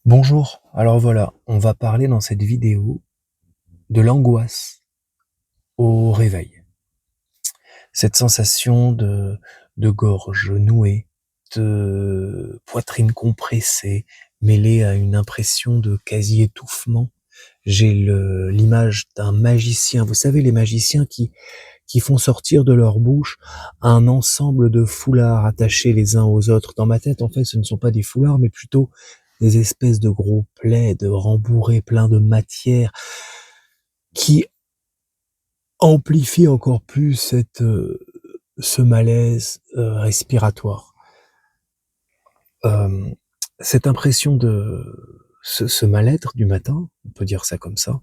Bonjour, alors voilà, on va parler dans cette vidéo de l'angoisse au réveil. Cette sensation de gorge nouée, de poitrine compressée, mêlée à une impression de quasi-étouffement. J'ai l'image d'un magicien, vous savez les magiciens qui font sortir de leur bouche un ensemble de foulards attachés les uns aux autres. Dans ma tête, en fait, ce ne sont pas des foulards, mais plutôt des espèces de gros plaids rembourrés pleins de matière qui amplifient encore plus ce malaise respiratoire. Euh, cette impression de ce mal-être du matin, on peut dire ça comme ça,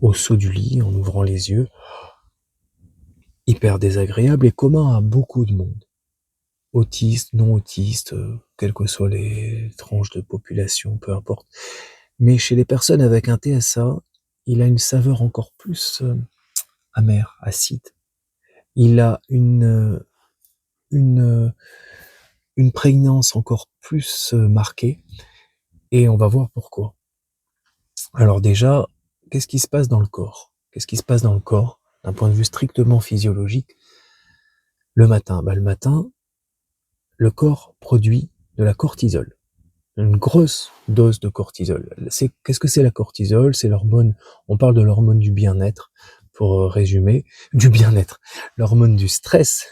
au saut du lit, en ouvrant les yeux, hyper désagréable et commun à beaucoup de monde. Autistes, non autistes, quelles que soient les tranches de population, peu importe. Mais chez les personnes avec un TSA, il a une saveur encore plus amère, acide. Il a une, une prégnance encore plus marquée, et on va voir pourquoi. Alors déjà, qu'est-ce qui se passe dans le corps? Qu'est-ce qui se passe dans le corps, d'un point de vue strictement physiologique, le matin? Le matin, le corps produit de la cortisol. Une grosse dose de cortisol. Qu'est-ce que c'est la cortisol? C'est l'hormone, on parle de l'hormone du bien-être, pour résumer, du bien-être, l'hormone du stress,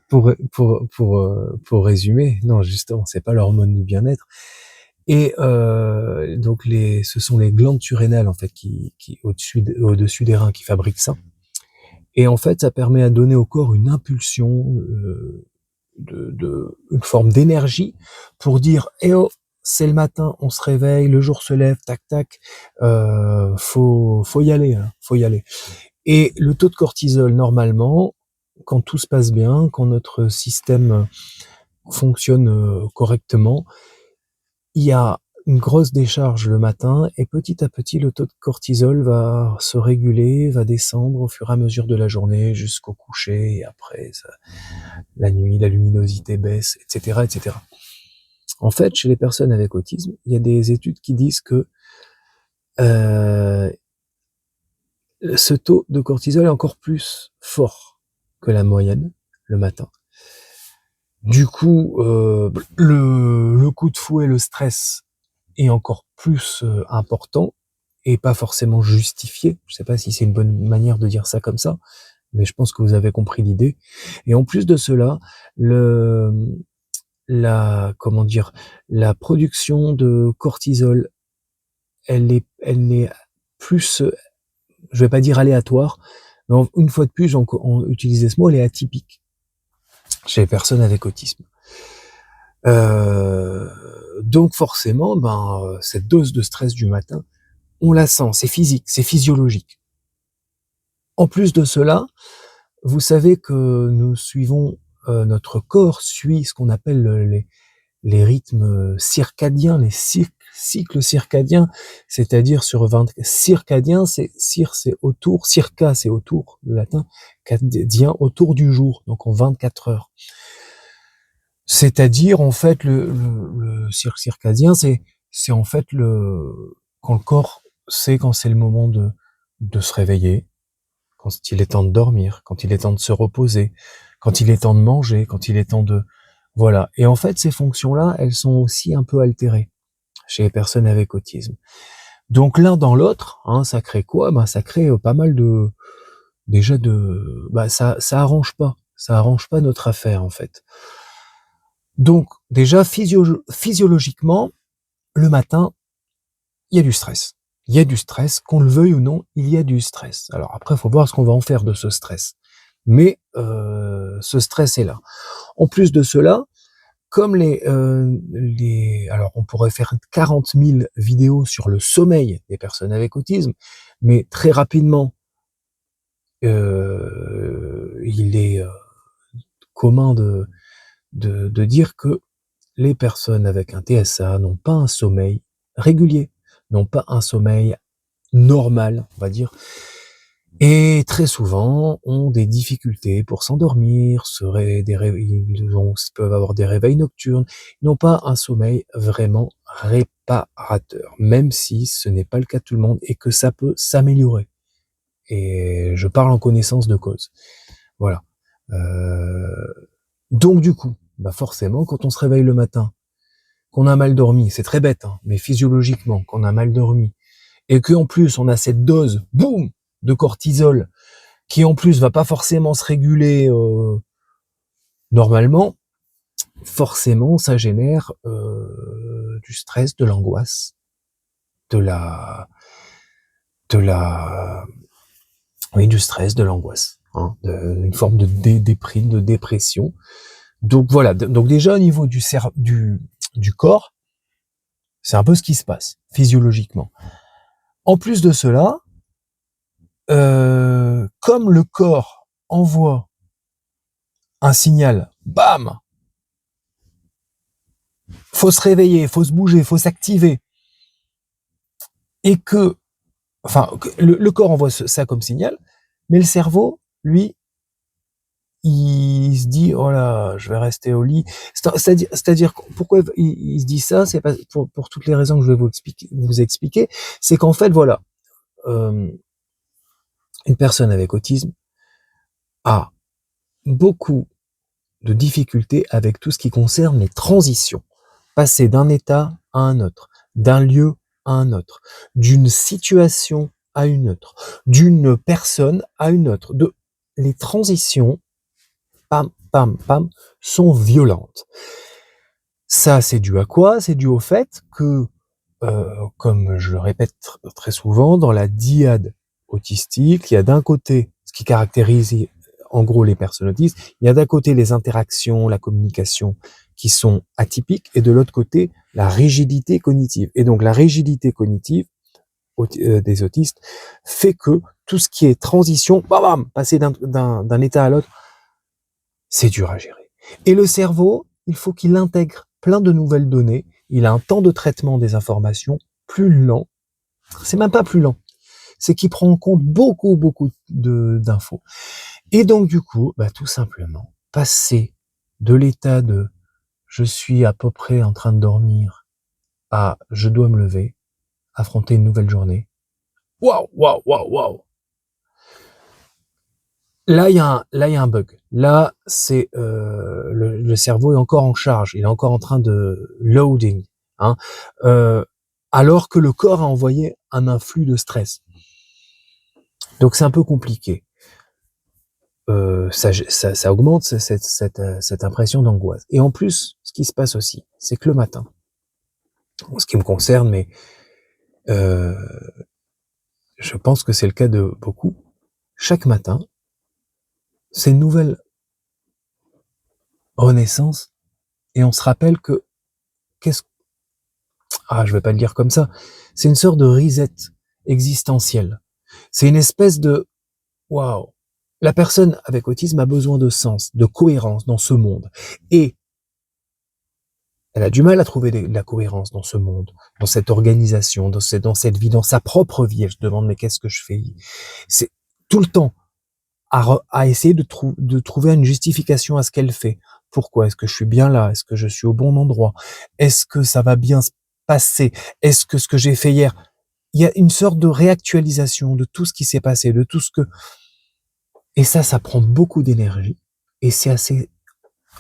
pour résumer. Non, justement, c'est pas l'hormone du bien-être. Et donc ce sont les glandes surrénales en fait qui au-dessus des reins qui fabriquent ça. Et en fait, ça permet à donner au corps une impulsion, une forme d'énergie pour dire eh oh, c'est le matin, on se réveille, le jour se lève, tac tac, faut y aller, hein, faut y aller. Et le taux de cortisol normalement, quand tout se passe bien, quand notre système fonctionne correctement, il y a une grosse décharge le matin et petit à petit le taux de cortisol va se réguler, va descendre au fur et à mesure de la journée jusqu'au coucher et après la nuit, la luminosité baisse, etc., etc. En fait, chez les personnes avec autisme, il y a des études qui disent que euh, ce taux de cortisol est encore plus fort que la moyenne le matin. Du coup, le coup de fouet, le stress est encore plus important et pas forcément justifié. Je sais pas si c'est une bonne manière de dire ça comme ça, mais je pense que vous avez compris l'idée. Et en plus de cela, comment dire, la production de cortisol, elle est plus, je vais pas dire aléatoire, mais une fois de plus, on utilisait ce mot, elle est atypique chez les personnes avec autisme. Euh, donc forcément, cette dose de stress du matin, on la sent, c'est physique, c'est physiologique. En plus de cela, vous savez que nous suivons, notre corps suit ce qu'on appelle les rythmes circadiens, les cycles circadiens, c'est-à-dire sur 20 circadien, c'est autour, circa c'est autour, le latin, cadien autour du jour, donc en 24 heures. C'est-à-dire en fait le cycle circadien, c'est en fait quand le corps sait quand c'est le moment de se réveiller, quand il est temps de dormir, quand il est temps de se reposer, quand il est temps de manger, quand il est temps de... Voilà. Et en fait, ces fonctions-là, elles sont aussi un peu altérées chez les personnes avec autisme. Donc l'un dans l'autre, hein, ça crée quoi? Ça crée pas mal de... Déjà de... ça arrange pas. Ça arrange pas notre affaire, en fait. Donc, déjà, physiologiquement, le matin, il y a du stress. Il y a du stress, qu'on le veuille ou non, il y a du stress. Alors après, il faut voir ce qu'on va en faire de ce stress. Mais ce stress est là. En plus de cela, comme alors on pourrait faire 40 000 vidéos sur le sommeil des personnes avec autisme, mais très rapidement, il est commun de dire que les personnes avec un TSA n'ont pas un sommeil régulier, n'ont pas un sommeil normal, on va dire, et très souvent ont des difficultés pour s'endormir, ils peuvent avoir des réveils nocturnes, ils n'ont pas un sommeil vraiment réparateur, même si ce n'est pas le cas de tout le monde et que ça peut s'améliorer. Et je parle en connaissance de cause. Voilà. Donc du coup, bah forcément, quand on se réveille le matin, qu'on a mal dormi, c'est très bête, hein, mais physiologiquement, qu'on a mal dormi, et qu'en plus on a cette dose, boum, de cortisol, qui en plus va pas forcément se réguler normalement, forcément ça génère du stress, de l'angoisse, de la, oui, du stress, de l'angoisse, hein, une forme de déprime, de dépression. Donc voilà. Donc déjà au niveau du corps, c'est un peu ce qui se passe physiologiquement. En plus de cela, comme le corps envoie un signal, bam, faut se réveiller, faut se bouger, faut s'activer, et que, enfin, le corps envoie ça comme signal, mais le cerveau, lui, il se dit, oh là, je vais rester au lit. C'est-à-dire, pourquoi il se dit ça? C'est pas pour toutes les raisons que je vais vous expliquer. C'est qu'en fait, voilà, une personne avec autisme a beaucoup de difficultés avec tout ce qui concerne les transitions. Passer d'un état à un autre, d'un lieu à un autre, d'une situation à une autre, d'une personne à une autre. Les transitions, pam, pam, pam, sont violentes. Ça, c'est dû à quoi? C'est dû au fait que, comme je le répète très souvent, dans la dyade autistique, il y a d'un côté ce qui caractérise en gros les personnes autistes, il y a d'un côté les interactions, la communication qui sont atypiques, et de l'autre côté la rigidité cognitive. Et donc la rigidité cognitive des autistes fait que tout ce qui est transition, bam, bam, passer d'un état à l'autre, c'est dur à gérer. Et le cerveau, il faut qu'il intègre plein de nouvelles données. Il a un temps de traitement des informations plus lent. C'est même pas plus lent. C'est qu'il prend en compte beaucoup d'infos. Et donc, du coup, bah, tout simplement, passer de l'état de je suis à peu près en train de dormir à je dois me lever, affronter une nouvelle journée. Waouh, waouh, waouh, waouh. Là, il y a un bug. Là, c'est le cerveau est encore en charge. Il est encore en train de loading, hein, alors que le corps a envoyé un influx de stress. Donc, c'est un peu compliqué. Ça augmente cette impression d'angoisse. Et en plus, ce qui se passe aussi, c'est que le matin, en ce qui me concerne, mais je pense que c'est le cas de beaucoup, chaque matin, c'est une nouvelle renaissance, et on se rappelle que je vais pas le dire comme ça, c'est une sorte de reset existentiel. C'est une espèce de waouh. La personne avec autisme a besoin de sens, de cohérence dans ce monde, et elle a du mal à trouver de la cohérence dans ce monde, dans cette organisation, dans cette vie, dans sa propre vie. Elle se demande, mais qu'est-ce que je fais? C'est tout le temps à essayer de trouver une justification à ce qu'elle fait. Pourquoi? Est-ce que je suis bien là? Est-ce que je suis au bon endroit? Est-ce que ça va bien se passer? Est-ce que ce que j'ai fait hier? Il y a une sorte de réactualisation de tout ce qui s'est passé, de tout ce que... Et ça prend beaucoup d'énergie. Et c'est assez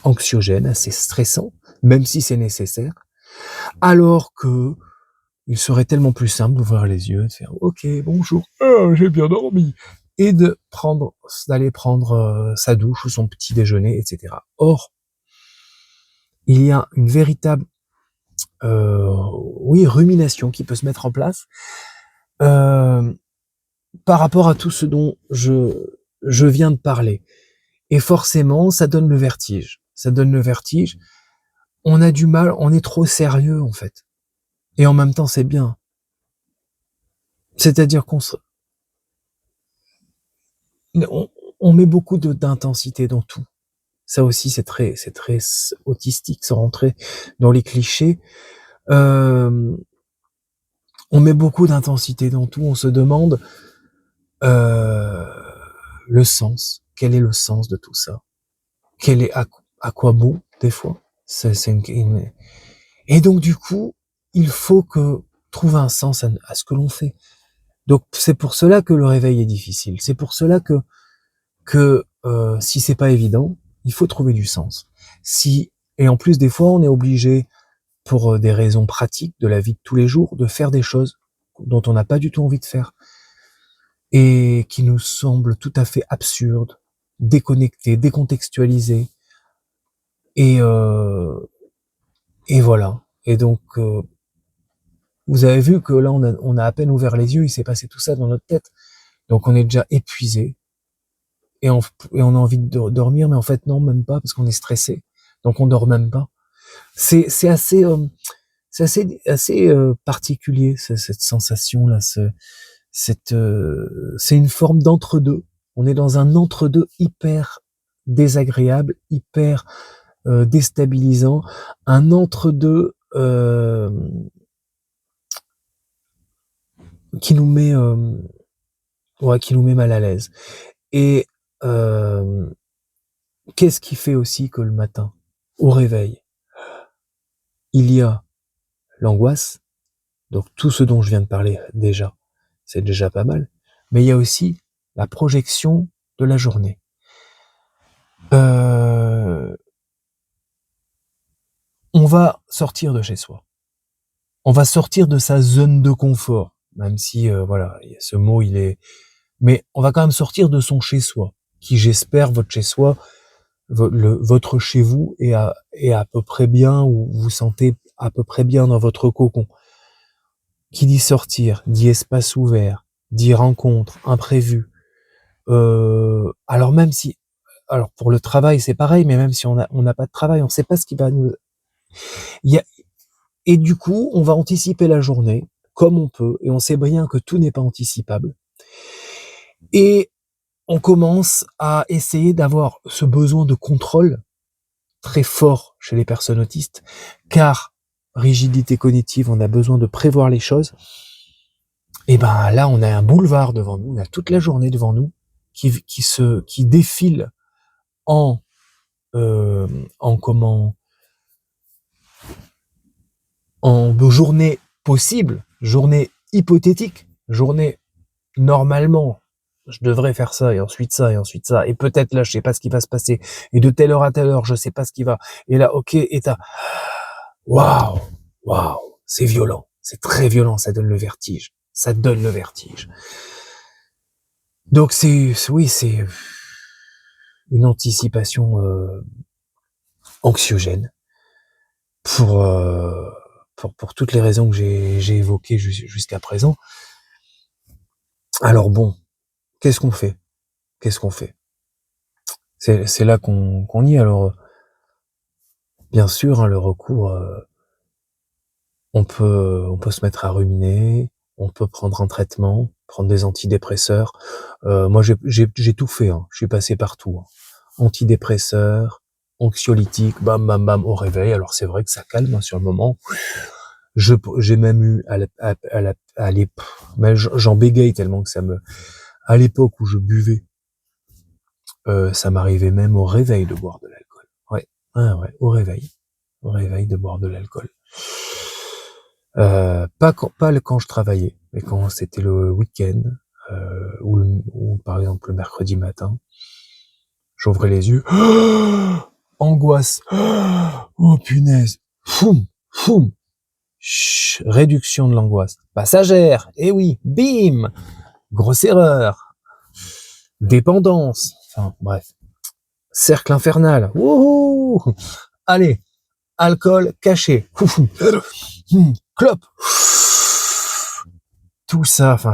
anxiogène, assez stressant, même si c'est nécessaire. Alors que il serait tellement plus simple d'ouvrir les yeux, de faire OK, bonjour, j'ai bien dormi, et d'aller prendre sa douche ou son petit déjeuner, etc. Or, il y a une véritable rumination qui peut se mettre en place par rapport à tout ce dont je viens de parler. Et forcément, ça donne le vertige. Ça donne le vertige. On a du mal, on est trop sérieux en fait. Et en même temps, c'est bien. C'est-à-dire on met beaucoup d'intensité dans tout. Ça aussi, c'est très autistique, sans rentrer dans les clichés. On met beaucoup d'intensité dans tout. On se demande le sens. Quel est le sens de tout ça? À quoi bon, des fois? Et donc, du coup, il faut que trouver un sens à ce que l'on fait. Donc c'est pour cela que le réveil est difficile. C'est pour cela que si c'est pas évident, il faut trouver du sens. Si et en plus des fois on est obligé pour des raisons pratiques de la vie de tous les jours de faire des choses dont on n'a pas du tout envie de faire et qui nous semblent tout à fait absurdes, déconnectées, décontextualisées et et voilà. Et donc vous avez vu que là on a à peine ouvert les yeux, il s'est passé tout ça dans notre tête. Donc on est déjà épuisé et on a envie de dormir, mais en fait non, même pas, parce qu'on est stressé. Donc on dort même pas. C'est assez particulier cette sensation là. C'est une forme d'entre-deux. On est dans un entre-deux hyper désagréable, hyper déstabilisant, un entre-deux qui nous met qui nous met mal à l'aise. Et qu'est-ce qui fait aussi que le matin, au réveil, il y a l'angoisse, donc tout ce dont je viens de parler déjà, c'est déjà pas mal, mais il y a aussi la projection de la journée. On va sortir de chez soi. On va sortir de sa zone de confort, même si voilà, ce mot il est, mais on va quand même sortir de son chez soi, qui j'espère votre chez soi, votre chez vous est à peu près bien, ou vous vous sentez à peu près bien dans votre cocon. Qui dit sortir, dit espace ouvert, dit rencontre, imprévu. Alors même si, alors pour le travail c'est pareil, mais même si on n'a pas de travail, on sait pas ce qui va nous. Et du coup, on va anticiper la journée comme on peut, et on sait bien que tout n'est pas anticipable. Et on commence à essayer d'avoir ce besoin de contrôle très fort chez les personnes autistes, car rigidité cognitive, on a besoin de prévoir les choses. Et ben là, on a un boulevard devant nous, on a toute la journée devant nous qui défile en journée possible, journée hypothétique, journée normalement je devrais faire ça et ensuite ça et ensuite ça, et peut-être là je sais pas ce qui va se passer, et de telle heure à telle heure je sais pas ce qui va, et là ok, et t'as waouh, c'est violent, c'est très violent, ça donne le vertige, donc oui, c'est une anticipation anxiogène pour toutes les raisons que j'ai évoquées jusqu'à présent. Alors bon, qu'est-ce qu'on fait C'est là qu'on y est. Alors bien sûr, hein, le recours, on peut se mettre à ruminer, on peut prendre un traitement, prendre des antidépresseurs. Moi j'ai tout fait, hein. Je suis passé partout, hein. Antidépresseurs, anxiolytiques, bam bam bam au réveil. Alors c'est vrai que ça calme, hein, sur le moment. J'ai même eu mais j'en bégaye tellement que à l'époque où je buvais, ça m'arrivait même au réveil de boire de l'alcool. Ouais, ouais, au réveil de boire de l'alcool. Pas quand je travaillais, mais quand c'était le week-end, ou par exemple le mercredi matin, j'ouvrais les yeux, angoisse, oh punaise, foum, réduction de l'angoisse, passagère, eh oui, bim, grosse erreur, dépendance, enfin bref, cercle infernal, wouhou, allez, alcool caché, clope, tout ça, enfin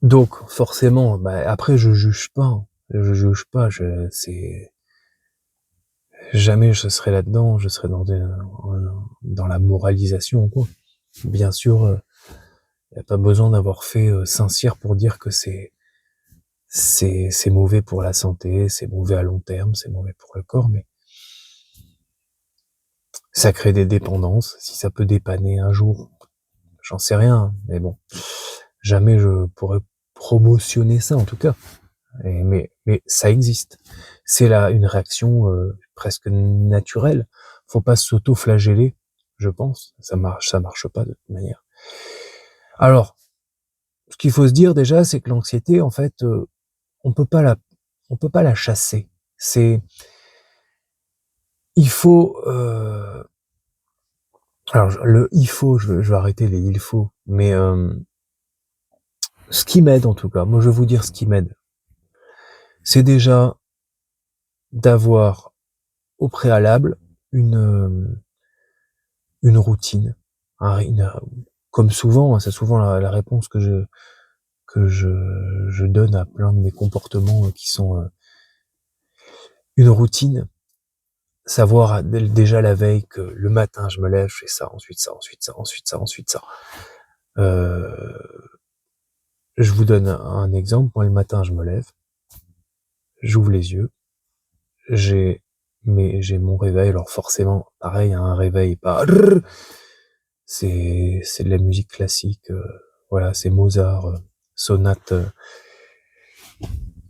donc forcément, après je juge pas, c'est jamais je serai là-dedans, je serai dans la moralisation, quoi. Bien sûr, y a pas besoin d'avoir fait Saint-Cyr pour dire que c'est mauvais pour la santé, c'est mauvais à long terme, c'est mauvais pour le corps, mais ça crée des dépendances. Si ça peut dépanner un jour, j'en sais rien, mais bon, jamais je pourrais promotionner ça en tout cas. Mais ça existe. C'est là une réaction presque naturelle. faut pas s'auto-flageller, je pense. Ça marche pas de toute manière. Alors, ce qu'il faut se dire déjà, c'est que l'anxiété, en fait, on peut pas la chasser. Il faut, alors je vais arrêter les il faut, mais ce qui m'aide en tout cas, moi je vais vous dire ce qui m'aide, c'est déjà d'avoir au préalable une routine, comme souvent, c'est souvent la réponse que je donne à plein de mes comportements qui sont une routine, savoir déjà la veille que le matin je me lève, je fais ça, ensuite ça, ensuite ça, ensuite ça, ensuite ça. Je vous donne un exemple. Moi le matin je me lève, j'ouvre les yeux, j'ai mon réveil. Alors forcément, pareil, un réveil pas, c'est de la musique classique, voilà, c'est Mozart, sonate.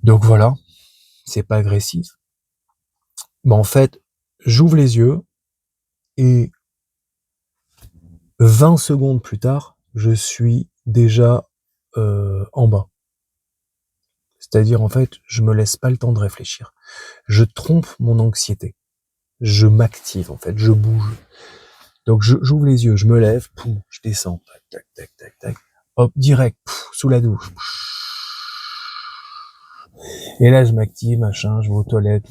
Donc voilà, c'est pas agressif. Mais en fait, j'ouvre les yeux et 20 secondes plus tard, je suis déjà en bas. C'est-à-dire, en fait, je me laisse pas le temps de réfléchir. Je trompe mon anxiété. Je m'active, en fait, je bouge. Donc, j'ouvre les yeux, je me lève, poum, je descends, tac, tac, tac, tac, tac, hop, direct, sous la douche. Et là, je m'active, machin, je vais aux toilettes,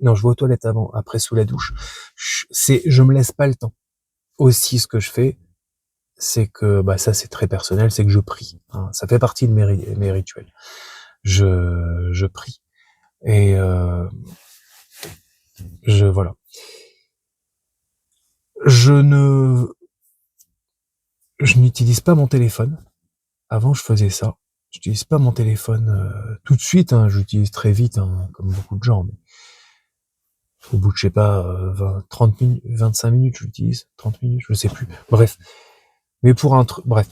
non, je vais aux toilettes avant, après sous la douche. Je me laisse pas le temps. Aussi, ce que je fais, c'est que, ça c'est très personnel, c'est que je prie. Hein, ça fait partie de mes rituels. Je prie. Et voilà. Je n'utilise pas mon téléphone. Avant, je faisais ça. J'utilise pas mon téléphone tout de suite. Hein, j'utilise très vite, hein, comme beaucoup de gens. Mais au bout de, je sais pas, 30 minutes, 25 minutes, j'utilise. 30 minutes, je sais plus. Bref. Mais pour un truc, bref.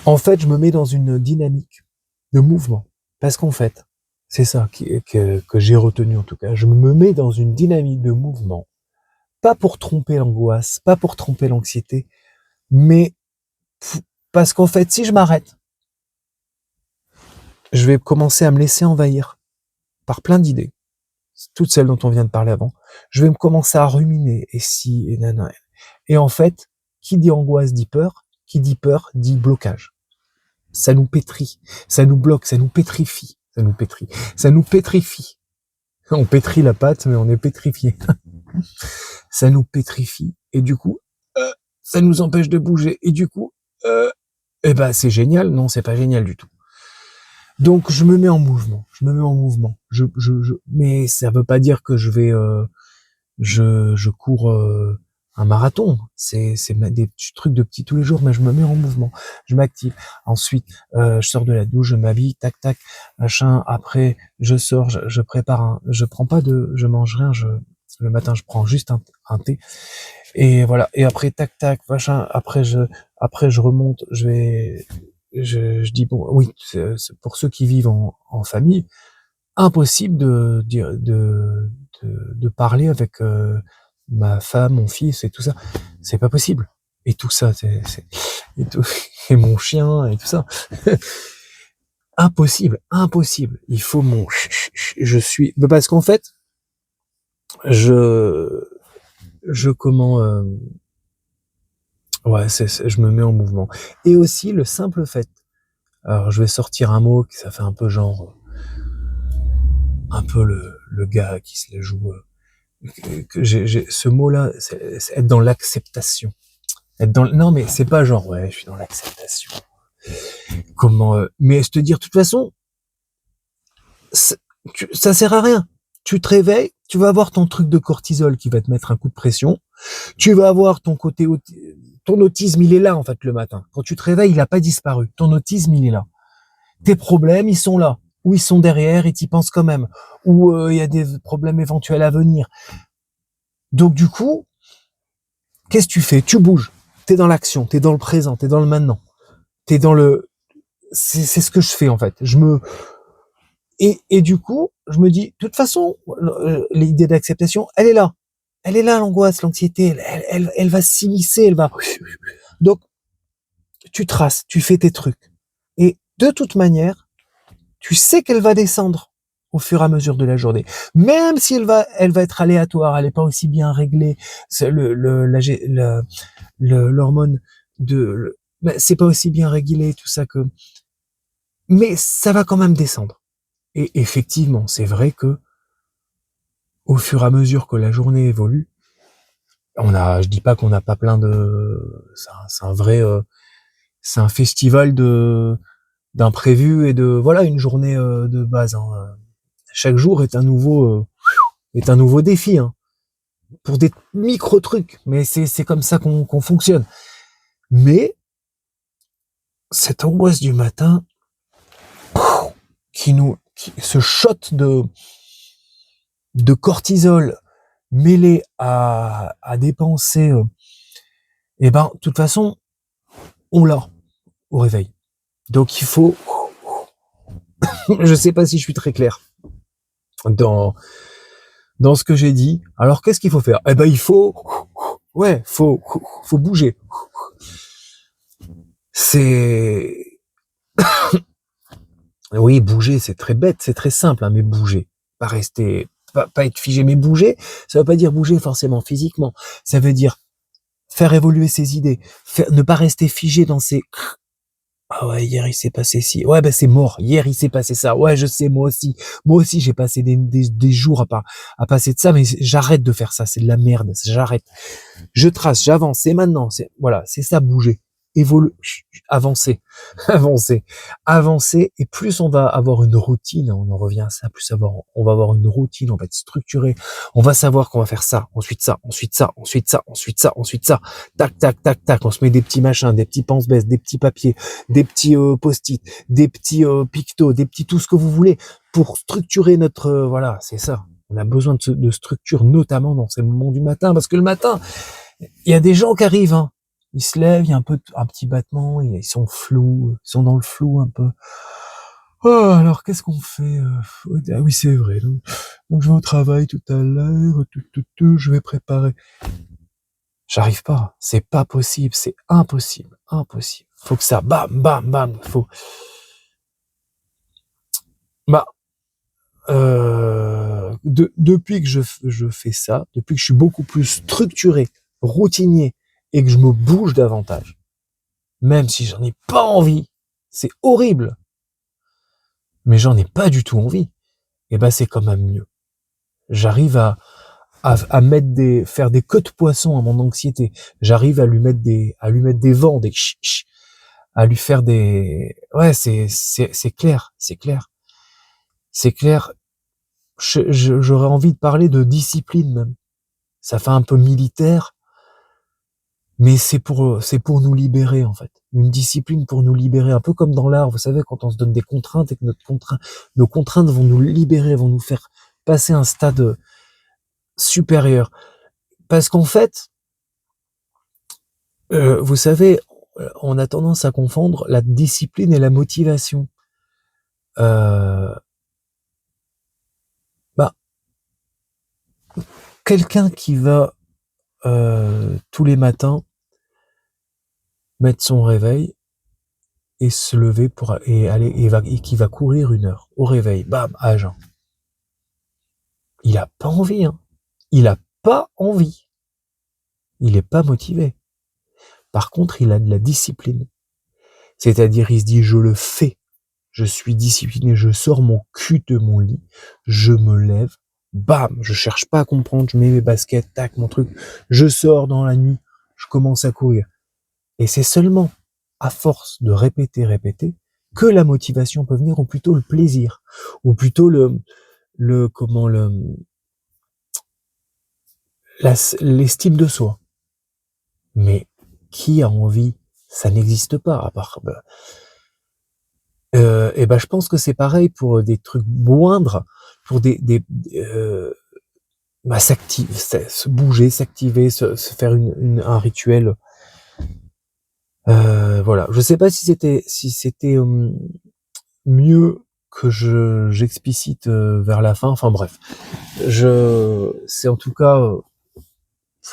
En fait, je me mets dans une dynamique de mouvement. Parce qu'en fait, c'est ça que j'ai retenu en tout cas. Je me mets dans une dynamique de mouvement. Pas pour tromper l'angoisse, pas pour tromper l'anxiété, mais parce qu'en fait, si je m'arrête, je vais commencer à me laisser envahir par plein d'idées, toutes celles dont on vient de parler avant. Je vais me commencer à ruminer, et si, et nanana. Et en fait, qui dit angoisse dit peur, qui dit peur dit blocage. Ça nous pétrit, ça nous bloque, ça nous pétrifie, ça nous pétrifie. On pétrit la pâte, mais on est pétrifié. Ça nous pétrifie, et du coup, ça nous empêche de bouger, et du coup, c'est génial. Non, c'est pas génial du tout. Donc je me mets en mouvement. Mais ça veut pas dire que je vais, je cours un marathon. C'est des petits trucs de petits tous les jours, mais je me mets en mouvement. Je m'active. Ensuite, je sors de la douche, je m'habille, tac tac, machin. Après, je sors, je prépare je mange rien. Le matin, je prends juste un thé. Et voilà. Et après, tac tac, machin. Après, je remonte. Je dis bon, oui, c'est pour ceux qui vivent en famille, impossible de parler avec ma femme, mon fils et tout ça. C'est pas possible. Et tout ça, et tout, et mon chien et tout ça. Impossible. Il faut parce qu'en fait, je je me mets en mouvement. Et aussi le simple fait. Alors je vais sortir un mot qui ça fait un peu genre un peu le gars qui se la joue. Que j'ai ce mot-là, c'est être dans l'acceptation. Non mais c'est pas genre ouais, je suis dans l'acceptation. Comment mais je te dire de toute façon, ça sert à rien. Tu te réveilles, tu vas avoir ton truc de cortisol qui va te mettre un coup de pression. Tu vas avoir ton autisme, il est là en fait le matin. Quand tu te réveilles, il a pas disparu. Ton autisme, il est là. Tes problèmes, ils sont là. Ou ils sont derrière et t'y penses quand même. Ou il y a des problèmes éventuels à venir. Donc du coup, qu'est-ce que tu fais? Tu bouges. T'es dans l'action, t'es dans le présent, t'es dans le maintenant. T'es dans le... C'est ce que je fais en fait. Et du coup, je me dis, de toute façon, l'idée d'acceptation, elle est là. Elle est là, l'angoisse, l'anxiété, elle va s'immiscer, elle va... Donc, tu traces, tu fais tes trucs. Et de toute manière, tu sais qu'elle va descendre au fur et à mesure de la journée. Même si elle va être aléatoire, elle n'est pas aussi bien réglée, c'est l'hormone c'est pas aussi bien régulé, tout ça que, mais ça va quand même descendre. Et effectivement, c'est vrai que, au fur et à mesure que la journée évolue, je dis pas qu'on n'a pas plein c'est un vrai, c'est un festival d'imprévus et voilà, une journée de base. Hein. Chaque jour est un nouveau défi, hein, pour des micro trucs. Mais c'est comme ça qu'on fonctionne. Mais cette angoisse du matin, ce shot de cortisol mêlé à des pensées, de toute façon, on l'a au réveil. Donc il faut, je sais pas si je suis très clair dans ce que j'ai dit. Alors qu'est-ce qu'il faut faire? Il faut bouger. C'est oui, bouger, c'est très bête, c'est très simple, hein, mais bouger, pas être figé, mais bouger, ça veut pas dire bouger forcément physiquement. Ça veut dire faire évoluer ses idées, ne pas rester figé dans ses ah ouais, hier il s'est passé ci. Ouais, c'est mort. Hier il s'est passé ça. Ouais, je sais, moi aussi. Moi aussi, j'ai passé des jours à passer de ça, mais j'arrête de faire ça. C'est de la merde. J'arrête. Je trace, j'avance. C'est maintenant. Voilà, c'est ça, bouger. Évoluer, avancer, avancer. Et plus on va avoir une routine, on en revient à ça, on va avoir une routine, on va être structuré. On va savoir qu'on va faire ça, ensuite ça, ensuite ça, ensuite ça, ensuite ça, ensuite ça. Tac, tac, tac, tac. On se met des petits machins, des petits pense-bêtes, des petits papiers, des petits post-it, des petits pictos, des petits tout ce que vous voulez pour structurer notre voilà, c'est ça. On a besoin de structure, notamment dans ces moments du matin, parce que le matin, il y a des gens qui arrivent, hein. Ils se lèvent, il y a un petit battement, ils sont flous, ils sont dans le flou un peu. Oh, alors qu'est-ce qu'on fait? Ah oui, c'est vrai. Donc je vais au travail tout à l'heure, je vais préparer. J'arrive pas, c'est pas possible, c'est impossible. Faut que ça bam bam bam, depuis que je fais ça, depuis que je suis beaucoup plus structuré, routinier et que je me bouge davantage, même si j'en ai pas envie, c'est horrible, mais j'en ai pas du tout envie, c'est quand même mieux. J'arrive à faire des queues de poisson à mon anxiété. J'arrive à lui mettre des vents, à lui faire ouais, c'est clair. J'aurais envie de parler de discipline même. Ça fait un peu militaire, mais c'est pour nous libérer, en fait. Une discipline pour nous libérer, un peu comme dans l'art, vous savez, quand on se donne des contraintes et que nos contraintes vont nous libérer, vont nous faire passer un stade supérieur. Parce qu'en fait, vous savez, on a tendance à confondre la discipline et la motivation. Euh, Quelqu'un qui va tous les matins mettre son réveil et se lever et qui va courir 1 heure au réveil, bam, à jeun. Il a pas envie, hein. Il a pas envie. Il est pas motivé. Par contre, il a de la discipline. C'est-à-dire, il se dit, je le fais. Je suis discipliné, je sors mon cul de mon lit, je me lève, bam, je cherche pas à comprendre, je mets mes baskets, tac, mon truc, je sors dans la nuit, je commence à courir. Et c'est seulement à force de répéter, que la motivation peut venir, ou plutôt le plaisir, ou plutôt l'estime de soi. Mais qui a envie? Ça n'existe pas, à part, je pense que c'est pareil pour des trucs moindres, pour se bouger, s'activer, se faire un rituel. Voilà. Je sais pas si c'était mieux que j'explicite vers la fin. Enfin bref, c'est en tout cas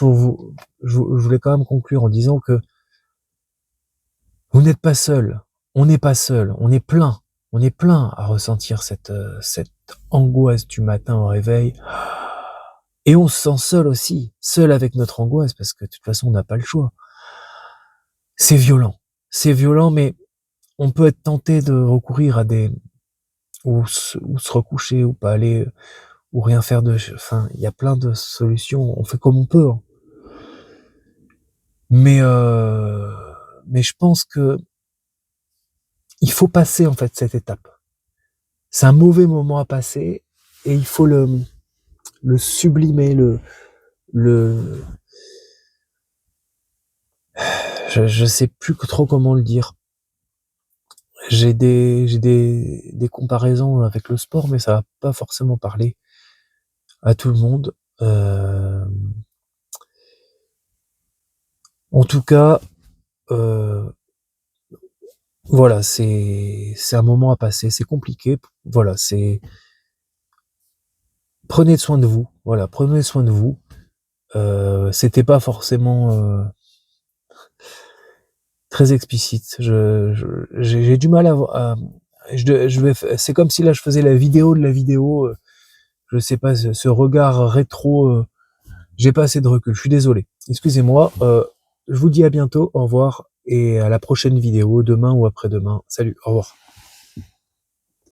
je voulais quand même conclure en disant que vous n'êtes pas seul, on n'est pas seul, on est plein à ressentir cette angoisse du matin au réveil. Et on se sent seul aussi, seul avec notre angoisse, parce que de toute façon, on n'a pas le choix. C'est violent, mais on peut être tenté de recourir à ou se recoucher, ou pas aller, ou rien faire enfin, il y a plein de solutions, on fait comme on peut, hein. Mais, mais je pense que il faut passer, en fait, cette étape. C'est un mauvais moment à passer, et il faut le sublimer, le, je sais plus trop comment le dire. J'ai des comparaisons avec le sport, mais ça va pas forcément parler à tout le monde. En tout cas, voilà, c'est un moment à passer, c'est compliqué. Voilà, prenez soin de vous. Voilà, prenez soin de vous. C'était pas forcément très explicite. J'ai du mal c'est comme si là je faisais la vidéo de la vidéo. Je sais pas, ce regard rétro. J'ai pas assez de recul. Je suis désolé. Excusez-moi. Je vous dis à bientôt. Au revoir et à la prochaine vidéo, demain ou après-demain. Salut. Au revoir.